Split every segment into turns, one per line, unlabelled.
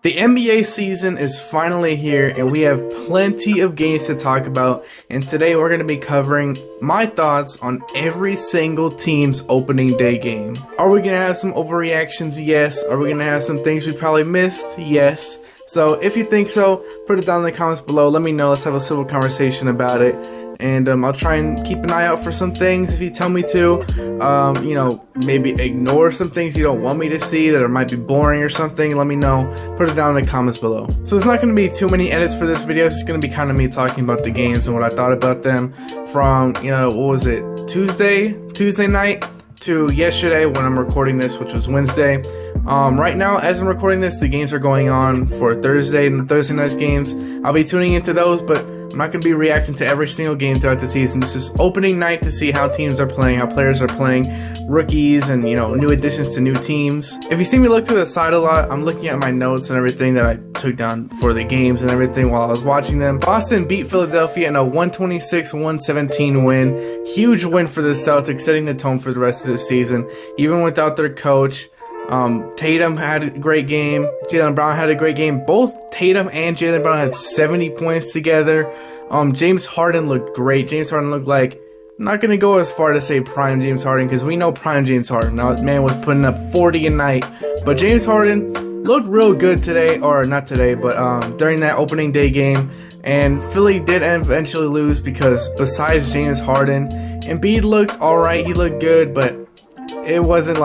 The NBA season is finally here and we have plenty of games to talk about, and today we're going to be covering my thoughts on every single team's opening day game. Are we going to have some overreactions? Yes. Are we going to have some things we probably missed? Yes. So if you think so, put it down in the comments below. Let me know. Let's have a civil conversation about it. And I'll try and keep an eye out for some things if you tell me to. You know, maybe ignore some things you don't want me to see that might be boring or something. Let me know. Put it down in the comments below. So there's not going to be too many edits for this video. It's just going to be kind of me talking about the games and what I thought about them from, you know, what was it, Tuesday night to yesterday when I'm recording this, which was Wednesday. Right now, as I'm recording this, the games are going on for Thursday and Thursday night's games. I'll be tuning into those, but I'm not going to be reacting to every single game throughout the season. This is opening night to see how teams are playing, how players are playing, rookies, and, you know, new additions to new teams. If you see me look to the side a lot, I'm looking at my notes and everything that I took down for the games and everything while I was watching them. Boston beat Philadelphia in a 126-117 win. Huge win for the Celtics, setting the tone for the rest of the season, even without their coach. Tatum had a great game. Jaylen Brown had a great game. Both Tatum and Jaylen Brown had 70 points together. James Harden looked great. James Harden looked like, I'm not going to go as far to say prime James Harden, because we know prime James Harden. Now, this man was putting up 40 a night. But James Harden looked real good today, or not today, but during that opening day game. And Philly did eventually lose because besides James Harden, Embiid looked alright. He looked good, but it wasn't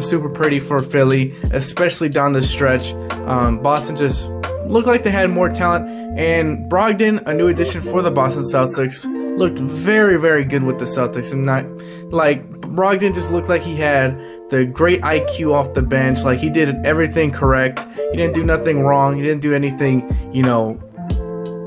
super pretty for Philly, especially down the stretch. Boston just looked like they had more talent, and Brogdon, a new addition for the Boston Celtics, looked very, very good with the Celtics. And not like Brogdon just looked like he had the great IQ off the bench. Like, he did everything correct. He didn't do nothing wrong. He didn't do anything, you know,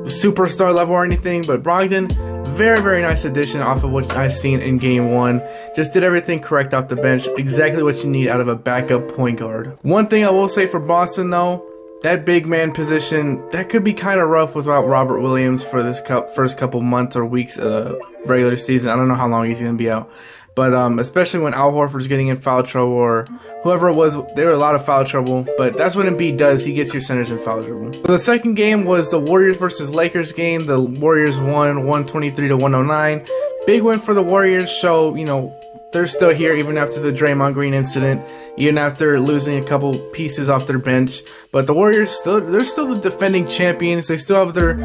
superstar level or anything. But Brogdon, very, very nice addition off of what I've seen in game one. Just did everything correct off the bench. Exactly what you need out of a backup point guard. One thing I will say for Boston, though, that big man position, that could be kind of rough without Robert Williams for this first couple months or weeks of regular season. I don't know how long he's going to be out. But especially when Al Horford's getting in foul trouble, or whoever it was, there were a lot of foul trouble. But that's what Embiid does. He gets your centers in foul trouble. So the second game was the Warriors versus Lakers game. The Warriors won 123-109. Big win for the Warriors. So, you know, they're still here even after the Draymond Green incident, even after losing a couple pieces off their bench. But the Warriors, they're still the defending champions. They still have their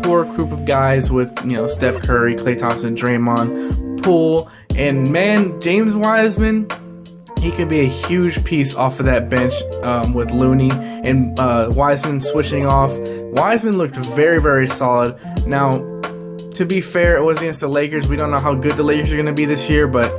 core group of guys with, you know, Steph Curry, Klay Thompson, Draymond, Poole. And man, James Wiseman, he can be a huge piece off of that bench with Looney and Wiseman switching off. Wiseman looked very, very solid. Now, to be fair, it was against the Lakers. We don't know how good the Lakers are going to be this year, but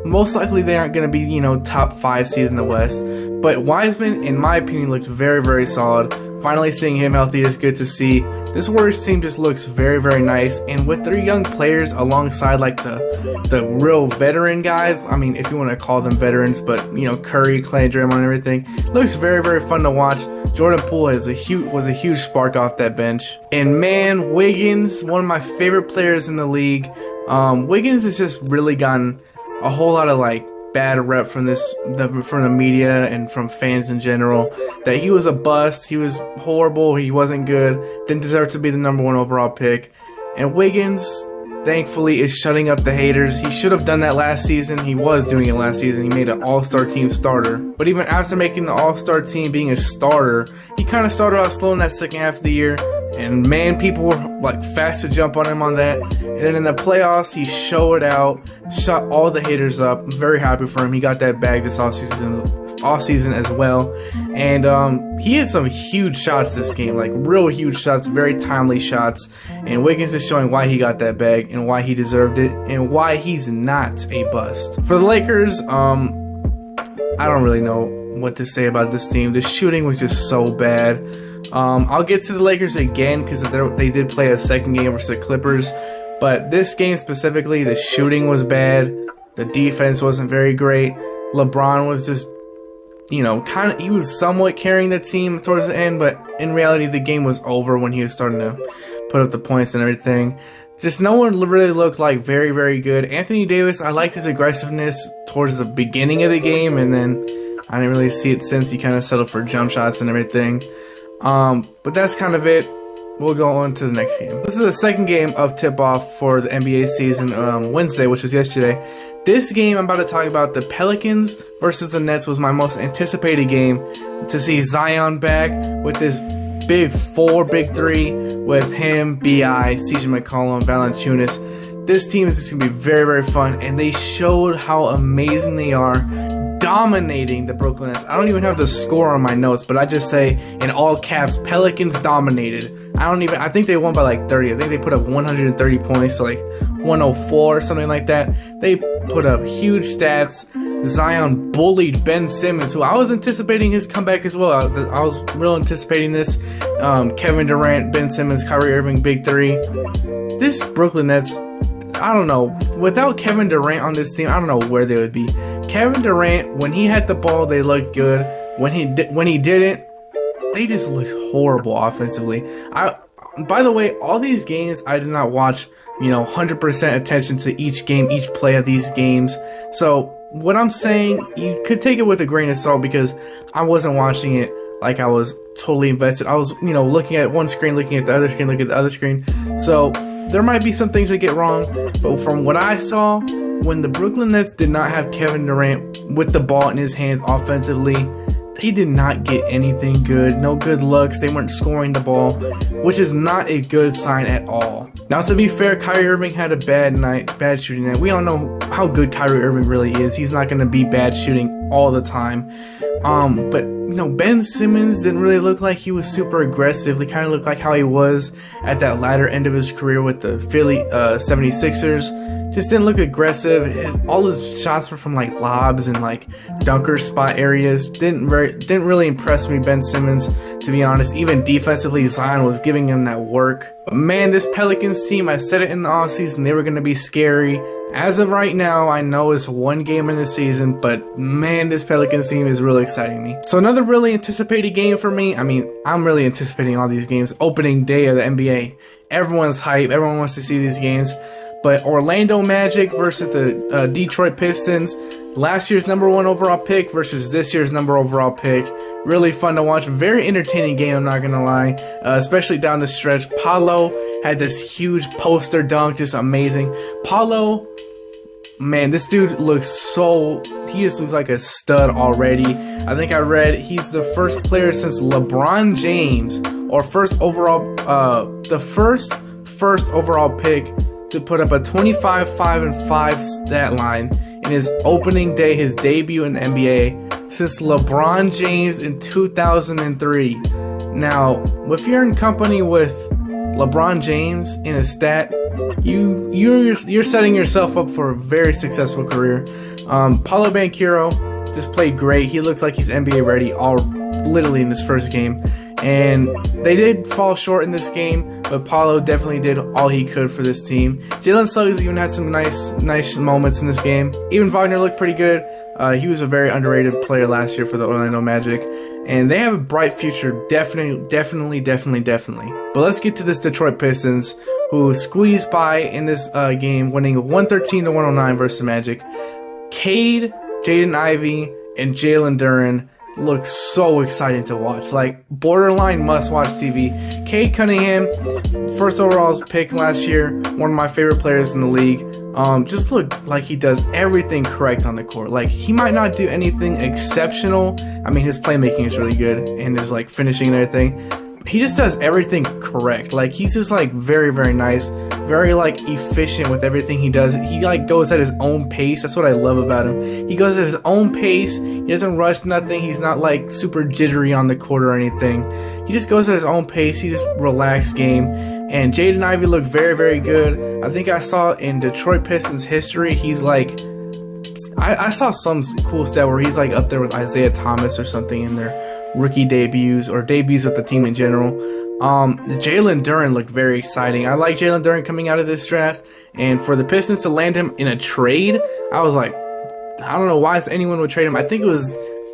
most likely they aren't going to be, you know, top 5 seed in the West. But Wiseman, in my opinion, looked very, very solid. Finally seeing him healthy is good to see. This Warriors team just looks very, very nice. And with their young players alongside like the real veteran guys, I mean, if you want to call them veterans, but, you know, Curry, Klay, Draymond, and everything, looks very, very fun to watch. Jordan Poole was a huge spark off that bench. And man, Wiggins, one of my favorite players in the league. Wiggins has just really gotten a whole lot of like bad rep from the media and from fans in general, that he was a bust, he was horrible, he wasn't good, didn't deserve to be the #1 overall pick. And Wiggins, thankfully, is shutting up the haters. He should have done that last season. He was doing it last season. He made an all-star team starter. But even after making the all-star team, being a starter, he kind of started off slow in that second half of the year. And man, people were like fast to jump on him on that. And then in the playoffs, he showed out, shut all the haters up. I'm very happy for him. He got that bag this offseason as well. And he had some huge shots this game, like real huge shots, very timely shots. And Wiggins is showing why he got that bag and why he deserved it and why he's not a bust. For the Lakers, I don't really know what to say about this team. The shooting was just so bad. I'll get to the Lakers again because they did play a second game versus the Clippers. But this game specifically, the shooting was bad. The defense wasn't very great. LeBron was just, you know, he was somewhat carrying the team towards the end. But in reality, the game was over when he was starting to put up the points and everything. Just no one really looked like very, very good. Anthony Davis, I liked his aggressiveness towards the beginning of the game. And then I didn't really see it since. He kind of settled for jump shots and everything. But that's kind of it. We'll go on to the next game. This is the second game of tip-off for the NBA season, Wednesday, which was yesterday. This game I'm about to talk about, the Pelicans versus the Nets, was my most anticipated game. To see Zion back with this big three with him, B.I., CJ McCollum, Valanciunas. This team is just going to be very, very fun, and they showed how amazing they are, dominating the Brooklyn Nets. I don't even have the score on my notes, but I just say in all caps, Pelicans dominated. I think they won by like 30. I think they put up 130 points to like 104 or something like that. They put up huge stats. Zion bullied Ben Simmons, who I was anticipating his comeback as well. I was real anticipating this. Kevin Durant, Ben Simmons, Kyrie Irving, big three. This Brooklyn Nets, I don't know. Without Kevin Durant on this team, I don't know where they would be. Kevin Durant, when he had the ball, they looked good. When he didn't, they just looked horrible offensively. By the way, all these games I did not watch, 100% attention to each game, each play of these games. So what I'm saying, you could take it with a grain of salt because I wasn't watching it like I was totally invested. I was, looking at one screen, looking at the other screen, looking at the other screen. So there might be some things that get wrong, but from what I saw, when the Brooklyn Nets did not have Kevin Durant with the ball in his hands offensively, they did not get anything good. No good looks. They weren't scoring the ball, which is not a good sign at all. Now, to be fair, Kyrie Irving had a bad shooting night. We all know how good Kyrie Irving really is. He's not going to be bad shooting all the time. But Ben Simmons didn't really look like he was super aggressive. He kind of looked like how he was at that latter end of his career with the Philly 76ers. Just didn't look aggressive. All his shots were from like lobs and like dunker spot areas. Didn't really impress me, Ben Simmons, to be honest. Even defensively, Zion was giving him that work. But man, this Pelicans team, I said it in the offseason, they were going to be scary. As of right now, I know it's one game in the season, but man, this Pelicans team is really exciting me. So another really anticipated game for me. I mean, I'm really anticipating all these games. Opening day of the NBA. Everyone's hype. Everyone wants to see these games. But Orlando Magic versus the Detroit Pistons. Last year's #1 overall pick versus this year's #1 overall pick. Really fun to watch. Very entertaining game, I'm not going to lie. Especially down the stretch. Paolo had this huge poster dunk. Just amazing. Paolo, man, this dude he just looks like a stud already. I think I read he's the first player since LeBron James, or the first overall pick to put up a 25, 5, and 5 stat line in his opening day, his debut in the NBA, since LeBron James in 2003. Now, if you're in company with LeBron James in a stat, you're setting yourself up for a very successful career. Paolo Banchero just played great. He looks like he's NBA ready literally in his first game. And they did fall short in this game, but Paolo definitely did all he could for this team. Jalen Suggs even had some nice moments in this game. Even Wagner looked pretty good. He was a very underrated player last year for the Orlando Magic. And they have a bright future, definitely. But let's get to this Detroit Pistons, who squeezed by in this game, winning 113-109 versus the Magic. Cade, Jaden Ivey, and Jalen Duren looks so exciting to watch. Like, borderline must-watch TV. Cade Cunningham, first overall pick last year, one of my favorite players in the league. Just look like he does everything correct on the court. Like, he might not do anything exceptional. I mean, his playmaking is really good, and his like finishing and everything. He just does everything correct. Like, he's just like very, very nice, very like efficient with everything he does. He like goes at his own pace. That's what I love about him. He goes at his own pace. He doesn't rush nothing. He's not like super jittery on the court or anything. He just goes at his own pace. He just relaxed game. And Jaden Ivey looked very, very good. I think I saw in Detroit Pistons history, he's like, I saw some cool stat where he's like up there with Isaiah Thomas or something in their rookie debuts or debuts with the team in general. Jalen Duren looked very exciting. I like Jalen Duren coming out of this draft, and for the Pistons to land him in a trade, I was like, I don't know why anyone would trade him. I think it was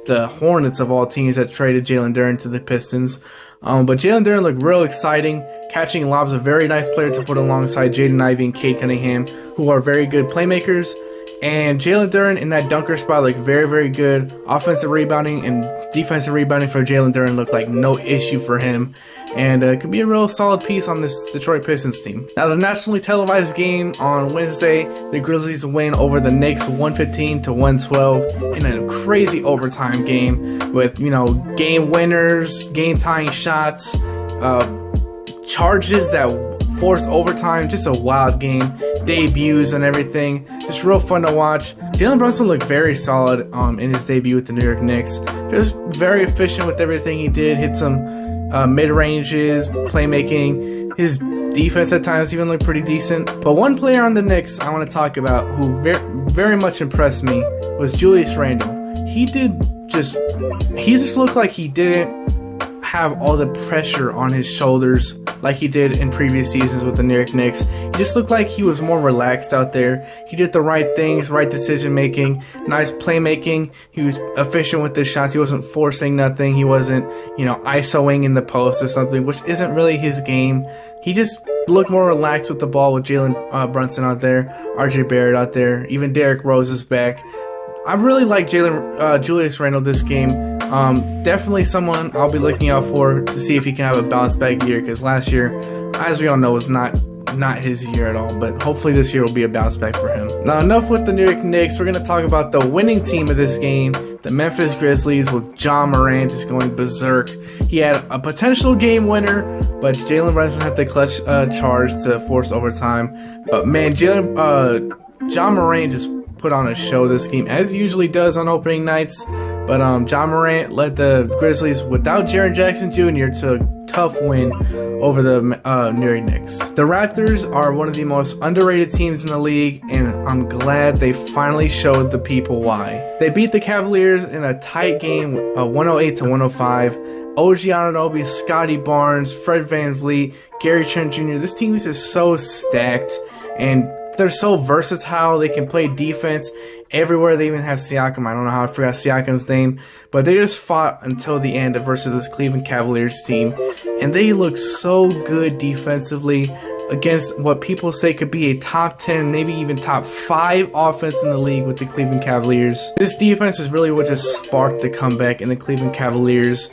the Hornets of all teams that traded Jalen Duren to the Pistons. But Jalen Duren looked real exciting, catching lobs, a very nice player to put alongside Jaden Ivey and Cade Cunningham, who are very good playmakers. And Jalen Duren in that dunker spot looked very, very good. Offensive rebounding and defensive rebounding for Jalen Duren looked like no issue for him. And it could be a real solid piece on this Detroit Pistons team. Now, the nationally televised game on Wednesday, the Grizzlies win over the Knicks 115-112 in a crazy overtime game with, game winners, game-tying shots, charges that forced overtime. Just a wild game. Debuts and everything. Just real fun to watch. Jalen Brunson looked very solid in his debut with the New York Knicks. Just very efficient with everything he did. Hit some mid-ranges, playmaking. His defense at times even looked pretty decent. But one player on the Knicks I want to talk about who very much impressed me was Julius Randle. He just looked like he didn't have all the pressure on his shoulders like he did in previous seasons with the New York Knicks. He just looked like he was more relaxed out there. He did the right things, right decision making, nice playmaking. He was efficient with his shots. He wasn't forcing nothing. He wasn't, ISOing in the post or something, which isn't really his game. He just looked more relaxed with the ball with Jalen Brunson out there, RJ Barrett out there, even Derrick Rose is back. I really like Julius Randle this game. Definitely someone I'll be looking out for to see if he can have a bounce back year, because last year, as we all know, was not his year at all. But hopefully this year will be a bounce back for him. Now, enough with the New York Knicks. We're going to talk about the winning team of this game, the Memphis Grizzlies, with John Morant just going berserk. He had a potential game winner, but Jalen Brunson had the clutch charge to force overtime. But man, John Morant just put on a show this game, as he usually does on opening nights. But John Morant led the Grizzlies without Jaren Jackson Jr. to a tough win over the New York Knicks. The Raptors are one of the most underrated teams in the league, and I'm glad they finally showed the people why. They beat the Cavaliers in a tight game, 108-105. OG Anunoby, Scotty Barnes, Fred VanVleet, Gary Trent Jr. This team is just so stacked, and they're so versatile. They can play defense everywhere. They even have Siakam. I don't know how I forgot Siakam's name, but they just fought until the end versus this Cleveland Cavaliers team, and they look so good defensively against what people say could be a top 10, maybe even top 5 offense in the league with the Cleveland Cavaliers. This defense is really what just sparked the comeback in the Cleveland Cavaliers,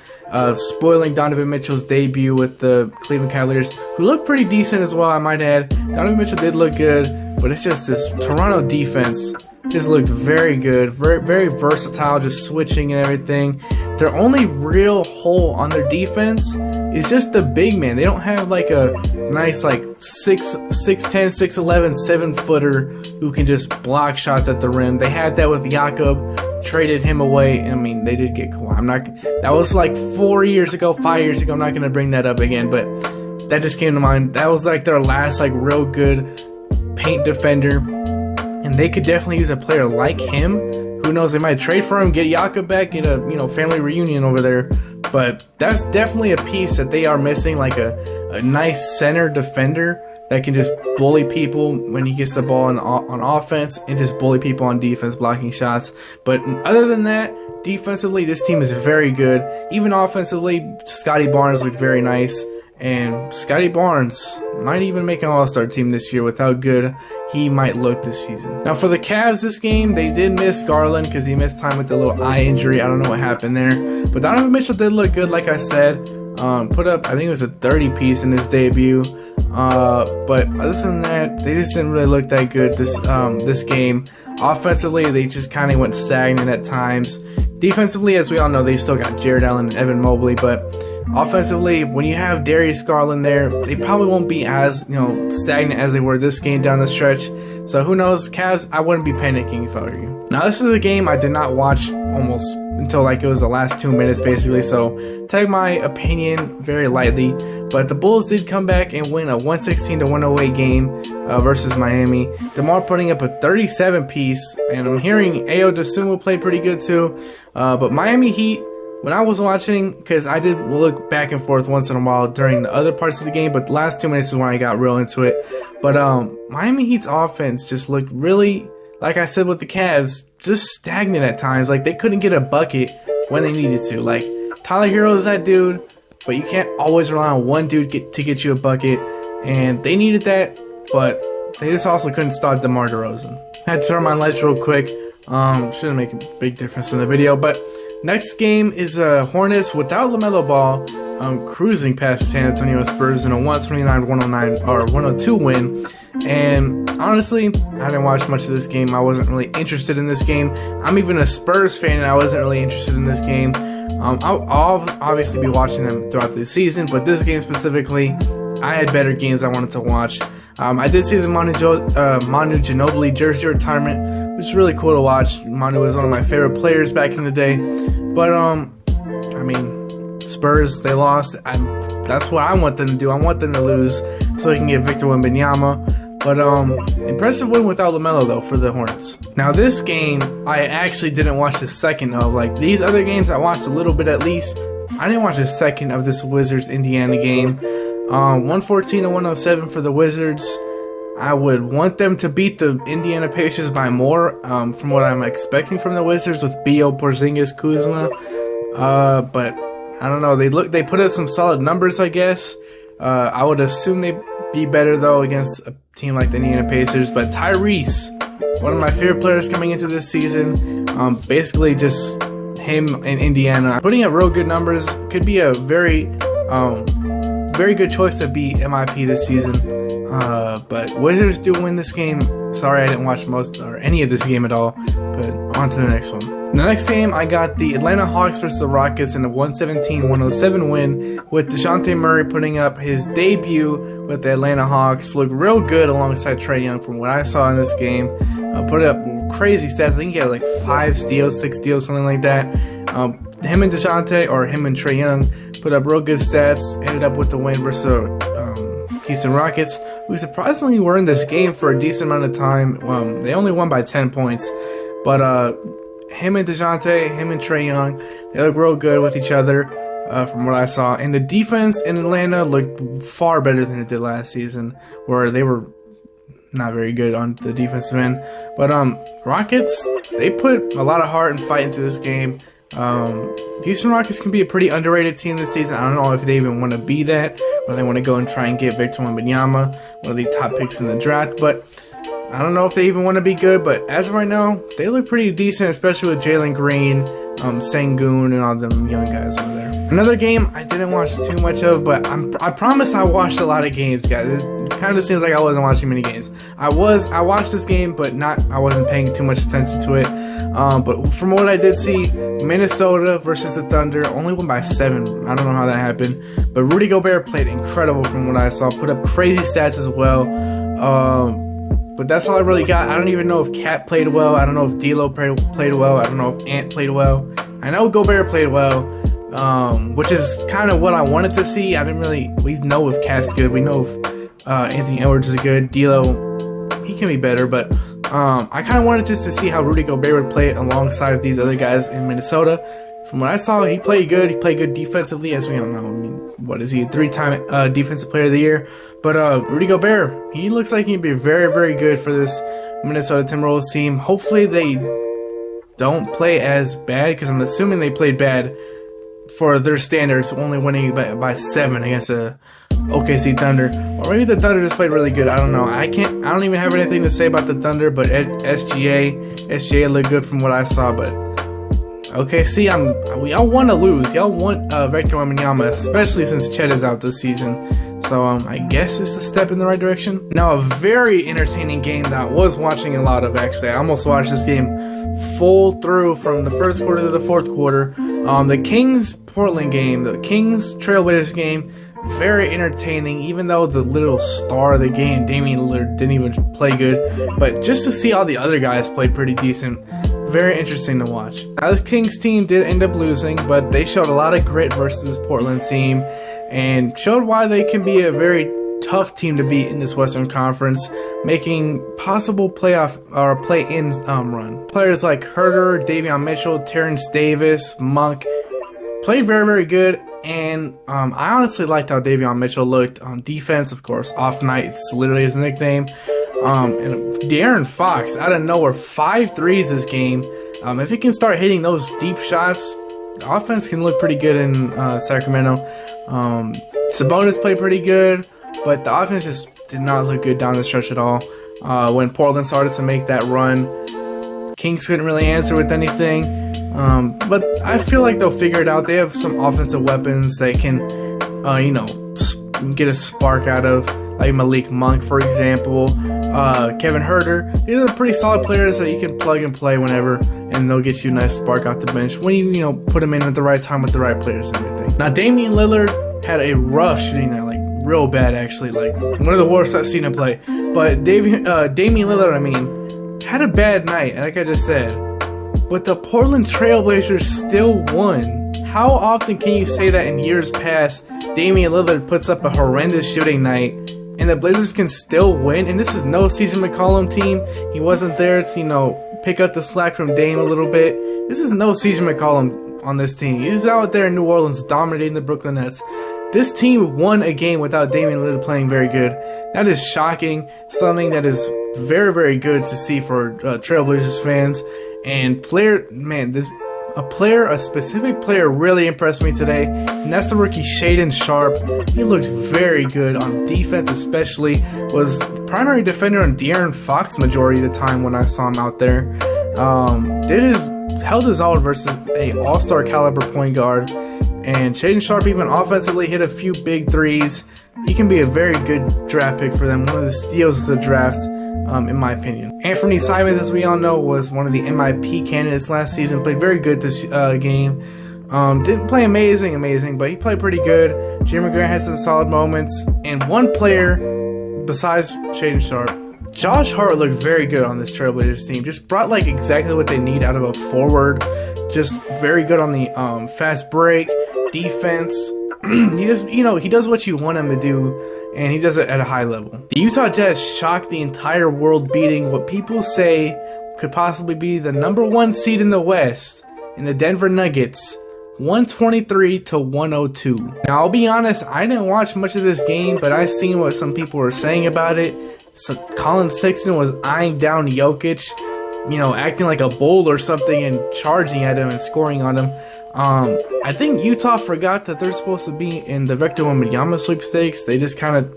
spoiling Donovan Mitchell's debut with the Cleveland Cavaliers, who looked pretty decent as well, I might add. Donovan Mitchell did look good, but it's just this Toronto defense just looked very good, very versatile, just switching and everything. Their only real hole on their defense is just the big man. They don't have like a nice 6'10", 6'11", 7-footer who can just block shots at the rim. They had that with Jakob, traded him away. I mean, they did get Kawhi. That was like 4 years ago, 5 years ago. I'm not gonna bring that up again, but that just came to mind. That was like their last real good paint defender, and they could definitely use a player like him. Who knows? They might trade for him, get Jakob back, get a family reunion over there. But that's definitely a piece that they are missing, like a nice center defender that can just bully people when he gets the ball on offense, and just bully people on defense, blocking shots. But other than that, defensively, this team is very good. Even offensively, Scotty Barnes looked very nice. And Scotty Barnes might even make an all-star team this year with how good he might look this season. Now for the Cavs this game, they did miss Garland because he missed time with the little eye injury. I don't know what happened there. But Donovan Mitchell did look good, like I said. Put up, I think it was a 30-piece in his debut. But other than that, they just didn't really look that good this game. Offensively, they just kind of went stagnant at times. Defensively, as we all know, they still got Jared Allen and Evan Mobley, but offensively, when you have Darius Garland there, they probably won't be as stagnant as they were this game down the stretch. So who knows? Cavs, I wouldn't be panicking if I were you. Now this is a game I did not watch almost until it was the last 2 minutes basically, so take my opinion very lightly. But the Bulls did come back and win a 116-108 game versus Miami. DeMar putting up a 37-piece, and I'm hearing Ayo Dosunmu played pretty good too. But Miami Heat, when I was watching, because I did look back and forth once in a while during the other parts of the game, but the last 2 minutes is when I got real into it. But Miami Heat's offense just looked really, like I said with the Cavs, just stagnant at times. Like they couldn't get a bucket when they needed to. Like Tyler Hero is that dude, but you can't always rely on one dude to get you a bucket. And they needed that, but they just also couldn't stop DeMar DeRozan. Had to turn my lights real quick. Shouldn't make a big difference in the video. But next game is Hornets without LaMelo Ball, cruising past San Antonio Spurs in a 129-109 or 102 win. And honestly, I didn't watch much of this game. I wasn't really interested in this game. I'm even a Spurs fan, and I wasn't really interested in this game. I'll obviously be watching them throughout the season, but this game specifically, I had better games I wanted to watch. I did see the Manu Ginobili jersey retirement, which is really cool to watch. Manu was one of my favorite players back in the day. But, I mean, Spurs, they lost. That's what I want them to do. I want them to lose so they can get Victor Wembanyama. But, impressive win without LaMelo, though, for the Hornets. Now, this game, I actually didn't watch the second of. Like, these other games, I watched a little bit at least. I didn't watch the second of this Wizards-Indiana game. 114-107 for the Wizards. I would want them to beat the Indiana Pacers by more, from what I'm expecting from the Wizards with Beal, Porzingis, Kuzma. But I don't know. They put up some solid numbers, I guess. I would assume they'd be better though against a team like the Indiana Pacers. But Tyrese, one of my favorite players coming into this season, basically just him and Indiana putting up real good numbers. Could be a very good choice to be MIP this season. But Wizards do win this game. Sorry I didn't watch most or any of this game at all. But on to the next one. The next game, I got the Atlanta Hawks versus the Rockets in a 117-107 win, with DeJounte Murray putting up his debut with the Atlanta Hawks. Looked real good alongside Trae Young from what I saw in this game. Put up crazy stats. I think he had like 5 steals, 6 steals, something like that. Him and DeJounte, or him and Trae Young, put up real good stats. Ended up with the win versus Houston Rockets, who surprisingly were in this game for a decent amount of time. They only won by 10 points. But him and DeJounte, him and Trae Young, they look real good with each other from what I saw. And the defense in Atlanta looked far better than it did last season, where they were not very good on the defensive end. But Rockets, they put a lot of heart and fight into this game. Houston Rockets can be a pretty underrated team this season. I don't know if they even want to be that, or they want to go and try and get Victor Wembanyama, one of the top picks in the draft. But I don't know if they even want to be good. But as of right now, they look pretty decent, especially with Jalen Green, Sengun, and all them young guys over there. Another game I didn't watch too much of, but I promise I watched a lot of games, guys. It kind of seems like I wasn't watching many games. I watched this game, but I wasn't paying too much attention to it. But from what I did see, Minnesota versus the Thunder only won by 7. I don't know how that happened. But Rudy Gobert played incredible from what I saw. Put up crazy stats as well. But that's all I really got. I don't even know if Cat played well. I don't know if D'Lo played well. I don't know if Ant played well. I know Gobert played well, which is kind of what I wanted to see. We know if Cat's good. We know if Anthony Edwards is good. D'Lo, he can be better, but I kind of wanted just to see how Rudy Gobert would play alongside of these other guys in Minnesota. From what I saw, he played good. He played good defensively, as we all know. I mean, what is he? A 3-time Defensive Player of the Year. But Rudy Gobert, he looks like he'd be very, very good for this Minnesota Timberwolves team. Hopefully they don't play as bad, because I'm assuming they played bad for their standards, only winning by 7 against the OKC Thunder. Or maybe the Thunder just played really good. I don't know. I don't even have anything to say about the Thunder, but SGA looked good from what I saw. But OKC, y'all want to lose. Y'all want Victor Wembanyama, especially since Chet is out this season. So I guess it's a step in the right direction. Now, a very entertaining game that I was watching a lot of, actually. I almost watched this game full through from the first quarter to the fourth quarter. The Kings-Portland game, the Kings-Trailblazers game, very entertaining, even though the little star of the game, Damian Lillard, didn't even play good. But just to see all the other guys play pretty decent, very interesting to watch. Now, this Kings team did end up losing, but they showed a lot of grit versus this Portland team and showed why they can be a very tough team to beat in this Western Conference, making possible playoff or play-in run. Players like Herter, Davion Mitchell, Terrence Davis, Monk played very, very good. And I honestly liked how Davion Mitchell looked on defense. Of course, Off Night, it's literally his nickname. And De'Aaron Fox, out of nowhere, 5 threes this game. If he can start hitting those deep shots, the offense can look pretty good in Sacramento. Sabonis played pretty good, but the offense just did not look good down the stretch at all. when Portland started to make that run. Kings couldn't really answer with anything, but I feel like they'll figure it out. They have some offensive weapons they can, get a spark out of, like Malik Monk, for example, Kevin Herter. These are pretty solid players that you can plug and play whenever, and they'll get you a nice spark off the bench when you put them in at the right time with the right players and everything. Now, Damian Lillard had a rough shooting there, like real bad actually, like one of the worst I've seen him play. But Damian Lillard, had a bad night, like I just said. But the Portland Trailblazers still won. How often can you say that in years past, Damian Lillard puts up a horrendous shooting night and the Blazers can still win? And this is no CJ McCollum team. He wasn't there to, pick up the slack from Dame a little bit. This is no CJ McCollum on this team. He's out there in New Orleans dominating the Brooklyn Nets. This team won a game without Damian Lillard playing very good. That is shocking. Something that is very, very good to see for Trailblazers fans. And a specific player really impressed me today, and that's the rookie Shaedon Sharpe. He looked very good on defense, especially. Was primary defender on De'Aaron Fox majority of the time when I saw him out there. Held his own versus a all-star caliber point guard. And Shaedon Sharpe even offensively hit a few big threes. He can be a very good draft pick for them. One of the steals of the draft, in my opinion. Anthony Simons, as we all know, was one of the MIP candidates last season. Played very good this game. Didn't play amazing, but he played pretty good. Jerami Grant had some solid moments. And one player, besides Shaedon Sharpe, Josh Hart looked very good on this Trailblazers team. Just brought exactly what they need out of a forward. Just very good on the fast break, defense. He does what you want him to do, and he does it at a high level. The Utah Jazz shocked the entire world, beating what people say could possibly be the #1 seed in the West, in the Denver Nuggets, 123-102. Now, I'll be honest, I didn't watch much of this game, but I seen what some people were saying about it. So Colin Sexton was eyeing down Jokic, acting like a bull or something and charging at him and scoring on him. I think Utah forgot that they're supposed to be in the Victor Wembanyama sweepstakes. They just said,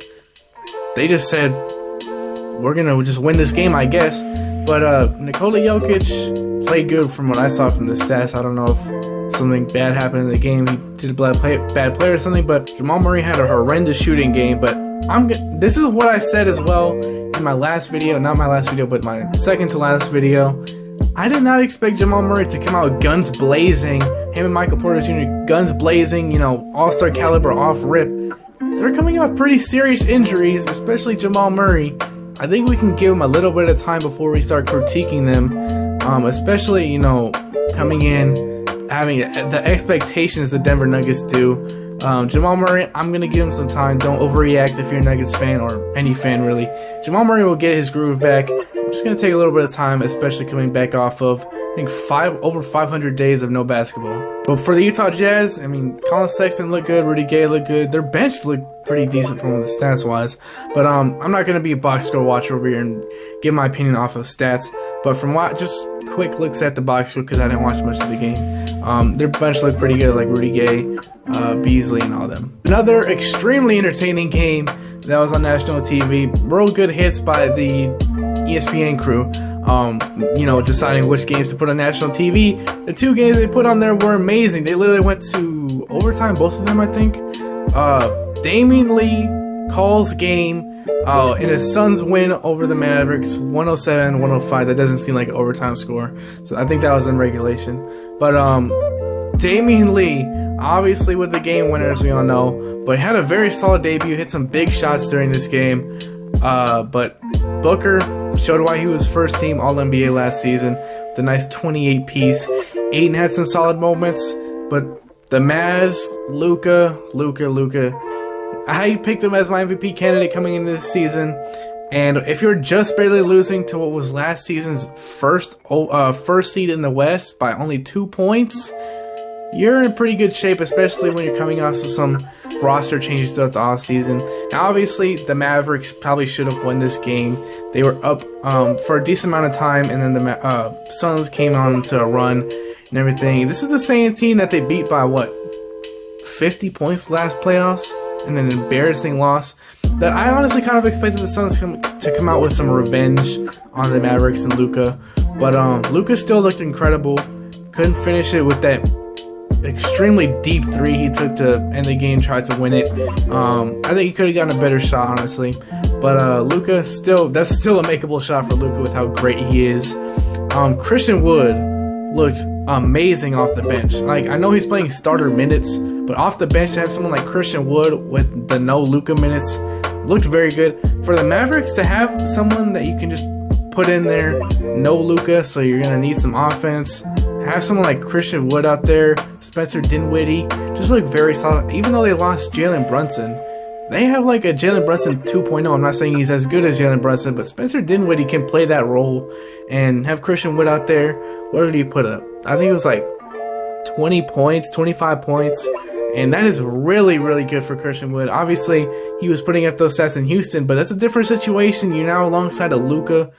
we're going to just win this game, I guess. But Nikola Jokic played good from what I saw from the stats. I don't know if something bad happened in the game. He did a bad play or something, but Jamal Murray had a horrendous shooting game. But this is what I said as well in my last video, not my last video, but my second to last video. I did not expect Jamal Murray to come out guns blazing. Him and Michael Porter Jr. guns blazing, all-star caliber off rip. They're coming off pretty serious injuries, especially Jamal Murray. I think we can give him a little bit of time before we start critiquing them, especially, coming in, having the expectations the Denver Nuggets do. Jamal Murray, I'm going to give him some time. Don't overreact if you're a Nuggets fan, or any fan really. Jamal Murray will get his groove back. Just going to take a little bit of time, especially coming back off of, I think, over 500 days of no basketball. But for the Utah Jazz, Colin Sexton looked good, Rudy Gay looked good. Their bench looked pretty decent from the stats-wise. But I'm not going to be a box score watcher over here and give my opinion off of stats. But from just quick looks at the box score, because I didn't watch much of the game, their bench looked pretty good, like Rudy Gay, Beasley, and all them. Another extremely entertaining game that was on national TV. Real good hits by the ESPN crew, deciding which games to put on national TV. The two games they put on there were amazing. They literally went to overtime, both of them, I think. Damian Lee calls game in his Suns win over the Mavericks, 107-105. That doesn't seem like an overtime score, so I think that was in regulation. But Damian Lee, obviously with the game winner, as we all know, but had a very solid debut, hit some big shots during this game. But Booker showed why he was first team All-NBA last season with a nice 28 piece. Ayton had some solid moments, but the Mavs, Luka, I picked him as my MVP candidate coming into this season. And if you're just barely losing to what was last season's first seed in the West by only 2 points, you're in pretty good shape, especially when you're coming off of some roster changes throughout the offseason. Now, obviously, the Mavericks probably should have won this game. They were up for a decent amount of time, and then the Suns came on to a run and everything. This is the same team that they beat by, 50 points last playoffs? in an embarrassing loss that I honestly kind of expected the Suns to come out with some revenge on the Mavericks and Luka. But Luka still looked incredible. Couldn't finish it with that extremely deep three he took to end the game, tried to win it. I think he could have gotten a better shot, honestly. But Luka, that's still a makeable shot for Luka with how great he is. Christian Wood looked amazing off the bench. Like, I know he's playing starter minutes, but off the bench to have someone like Christian Wood with the no Luka minutes looked very good. For the Mavericks to have someone that you can just put in there, no Luka, so you're gonna need some offense. Have someone like Christian Wood out there, Spencer Dinwiddie, just look very solid. Even though they lost Jalen Brunson, they have like a Jalen Brunson 2.0. I'm not saying he's as good as Jalen Brunson, but Spencer Dinwiddie can play that role and have Christian Wood out there. What did he put up? I think it was like 20 points, 25 points. And that is really, really good for Christian Wood. Obviously, he was putting up those stats in Houston, but that's a different situation. You're now alongside a Luka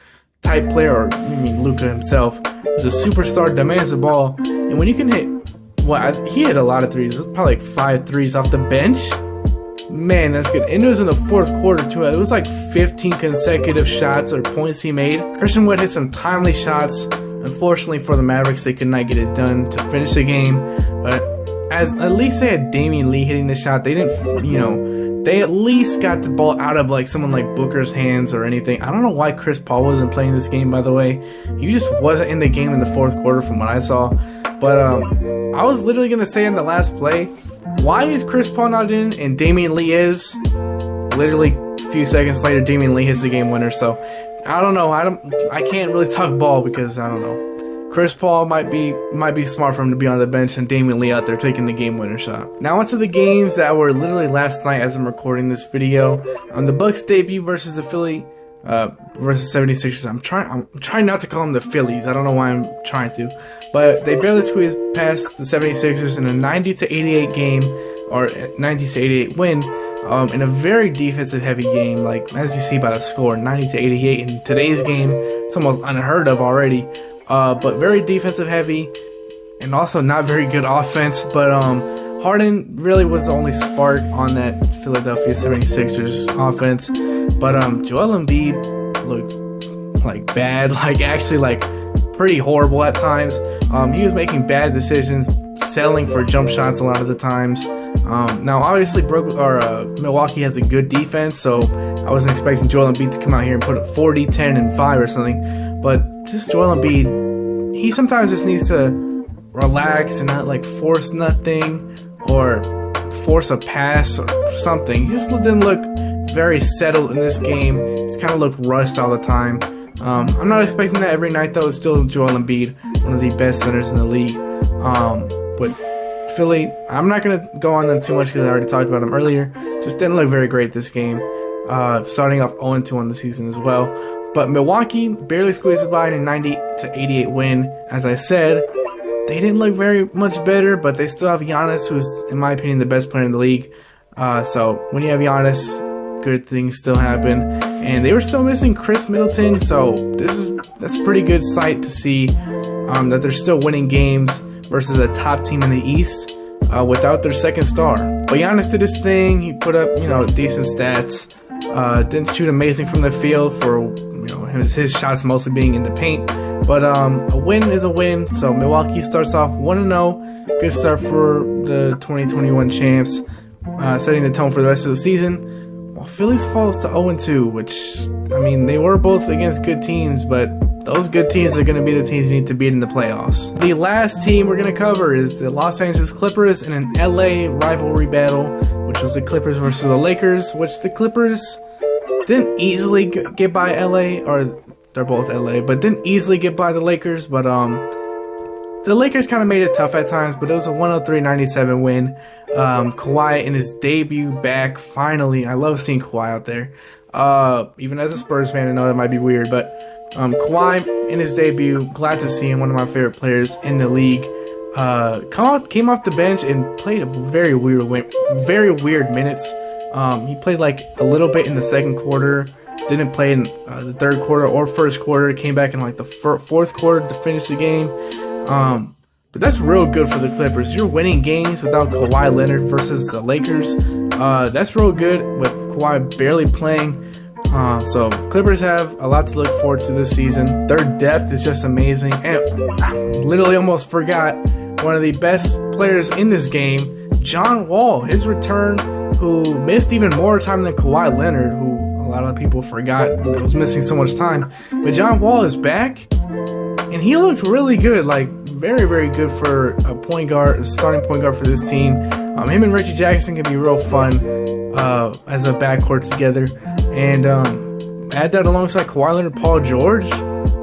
type player, or I mean Luka himself, who's a superstar, demands the ball. And when you can hit, he hit a lot of threes. It was probably like 5 threes off the bench. Man, that's good. And it was in the fourth quarter, too. It was like 15 consecutive shots or points he made. Christian Wood hit some timely shots. Unfortunately for the Mavericks, they could not get it done to finish the game. But at least they had Damian Lee hitting the shot. They didn't, they at least got the ball out of like someone like Booker's hands or anything. I don't know why Chris Paul wasn't playing this game, by the way. He just wasn't in the game in the fourth quarter from what I saw. But I was literally going to say in the last play, why is Chris Paul not in and Damian Lee is? Literally a few seconds later, Damian Lee hits the game winner. So I don't know. I can't really talk ball because I don't know. Chris Paul might be smart for him to be on the bench and Damian Lee out there taking the game winner shot. Now onto the games that were literally last night as I'm recording this video. On the Bucks debut versus the Philly versus 76ers. I'm trying not to call them the Phillies. I don't know why I'm trying to. But they barely squeezed past the 76ers in a 90-88 game, or 90-88 win, in a very defensive heavy game. Like, as you see by the score, 90-88 in today's game. It's almost unheard of already. But very defensive heavy and also not very good offense. But Harden really was the only spark on that Philadelphia 76ers offense. But Joel Embiid looked like bad, like actually like pretty horrible at times. He was making bad decisions, settling for jump shots a lot of the times. Now obviously Milwaukee has a good defense, so I wasn't expecting Joel Embiid to come out here and put up 40, 10, and 5 or something. But just Joel Embiid, he sometimes just needs to relax and not like force nothing or force a pass or something. He just didn't look very settled in this game. He's kind of looked rushed all the time. I'm not expecting that every night though. It's still Joel Embiid, one of the best centers in the league. But Philly, I'm not going to go on them too much because I already talked about them earlier. Just didn't look very great this game. Starting off 0-2 on the season as well. But Milwaukee barely squeezed by in a 90-88 win. As I said, they didn't look very much better, but they still have Giannis, who's, in my opinion, the best player in the league. So when you have Giannis, good things still happen. And they were still missing Chris Middleton, so that's a pretty good sight to see that they're still winning games versus a top team in the East without their second star. But Giannis did his thing. He put up, decent stats. Didn't shoot amazing from the field for his shots mostly being in the paint. But a win is a win. So Milwaukee starts off 1-0. Good start for the 2021 champs, setting the tone for the rest of the season. While Philly falls to 0-2, which, I mean, they were both against good teams, but those good teams are going to be the teams you need to beat in the playoffs. The last team we're going to cover is the Los Angeles Clippers in an LA rivalry battle, which was the Clippers versus the Lakers, which the Clippers didn't easily get by LA, or they're both LA, but didn't easily get by the Lakers. But the Lakers kind of made it tough at times, but it was a 103-97 win. Kawhi in his debut back, finally. I love seeing Kawhi out there. Even as a Spurs fan, I know that might be weird, but Kawhi in his debut, glad to see him, one of my favorite players in the league. Came off the bench and played a very weird minutes. He played like a little bit in the second quarter, didn't play in the third quarter or first quarter, came back in like the fourth quarter to finish the game. But that's real good for the Clippers. You're winning games without Kawhi Leonard versus the Lakers. That's real good with Kawhi barely playing. So Clippers have a lot to look forward to this season. Their depth is just amazing. And I literally almost forgot one of the best players in this game, John Wall. His return, who missed even more time than Kawhi Leonard, who a lot of people forgot was missing so much time. But John Wall is back, and he looked really good, like very, very good for a point guard, a starting point guard for this team. Him and Reggie Jackson can be real fun as a backcourt together. And add that alongside Kawhi Leonard, Paul George.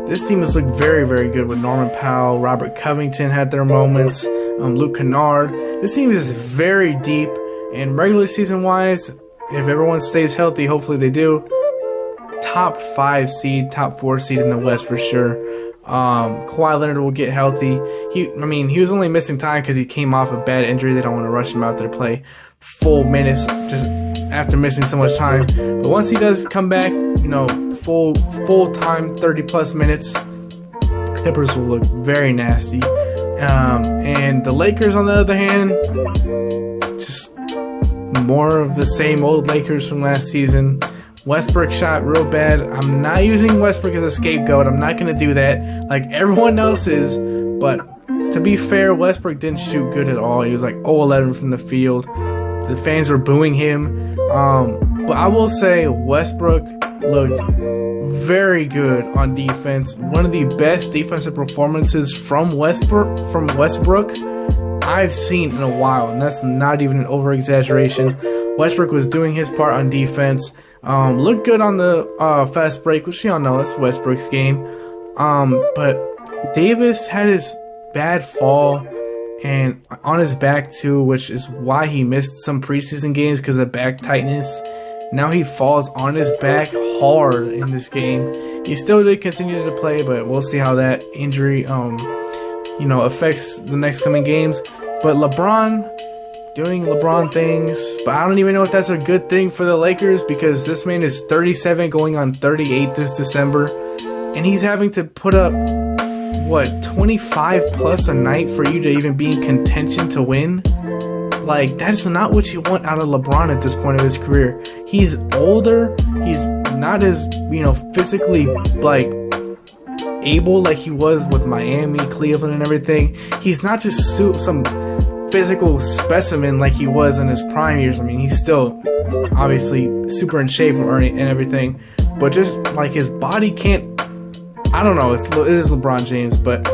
This team has looked very, very good with Norman Powell, Robert Covington had their moments, Luke Kennard. This team is just very deep. And regular season wise, if everyone stays healthy, hopefully they do, top 5 seed, top 4 seed in the West for sure. Kawhi Leonard will get healthy. He was only missing time because he came off a bad injury. They don't want to rush him out there to play full minutes just after missing so much time. But once he does come back, full time, 30+ minutes, Clippers will look very nasty. And the Lakers, on the other hand, just more of the same old Lakers from last season. Westbrook shot real bad. I'm not using Westbrook as a scapegoat. I'm not going to do that like everyone else is. But to be fair, Westbrook didn't shoot good at all. He was like 0-11 from the field. The fans were booing him. But I will say Westbrook looked very good on defense. One of the best defensive performances from Westbrook I've seen in a while, and that's not even an over-exaggeration. Westbrook was doing his part on defense. Looked good on the fast break, which y'all know it's Westbrook's game. But Davis had his bad fall and on his back too, which is why he missed some preseason games because of back tightness. Now he falls on his back hard in this game. He still did continue to play, but we'll see how that injury affects the next coming games. But LeBron doing LeBron things, but I don't even know if that's a good thing for the Lakers because this man is 37 going on 38 this December, and he's having to put up 25 plus a night for you to even be in contention to win. Like, that's not what you want out of LeBron at this point of his career. He's older, he's not as physically able like he was with Miami, Cleveland, and everything. He's not just some physical specimen like he was in his prime years. I mean, he's still obviously super in shape and everything, but just like his body can't. I don't know. It is LeBron James, but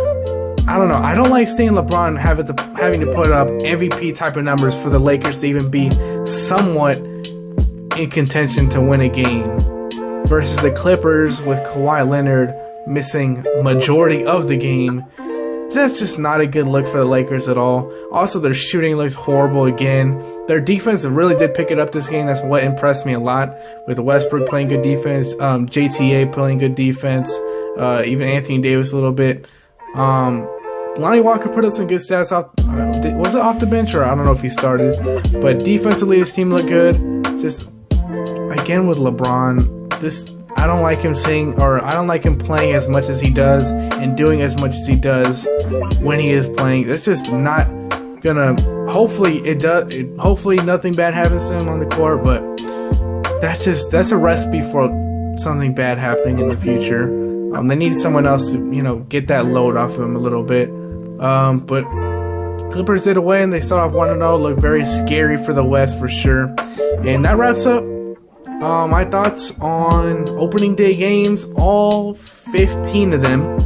I don't know. I don't like seeing LeBron having to put up MVP type of numbers for the Lakers to even be somewhat in contention to win a game versus the Clippers with Kawhi Leonard missing majority of the game. That's just not a good look for the Lakers at all. Also, their shooting looked horrible again. Their defense really did pick it up this game. That's what impressed me a lot, with Westbrook playing good defense, JTA playing good defense, even Anthony Davis a little bit. Lonnie Walker put up some good stats off. Was it off the bench, or I don't know if he started? But defensively, his team looked good. Just again with LeBron, I don't like him I don't like him playing as much as he does and doing as much as he does when he is playing. That's just not gonna. Hopefully it does. Hopefully nothing bad happens to him on the court, but that's a recipe for something bad happening in the future. They need someone else to get that load off of him a little bit. But Clippers did away and they start off 1-0. Look very scary for the West for sure. And that wraps up my thoughts on opening day games, all 15 of them,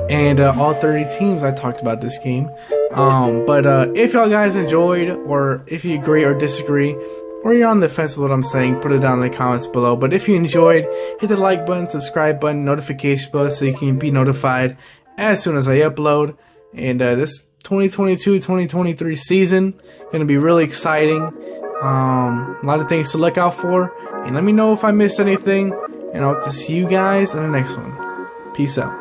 and all 30 teams I talked about this game. But if y'all guys enjoyed, or if you agree or disagree, or you're on the fence with what I'm saying, put it down in the comments below. But if you enjoyed, hit the like button, subscribe button, notification bell so you can be notified as soon as I upload. And this 2022-2023 season going to be really exciting. A lot of things to look out for. And let me know if I missed anything. And I'll see you guys in the next one. Peace out.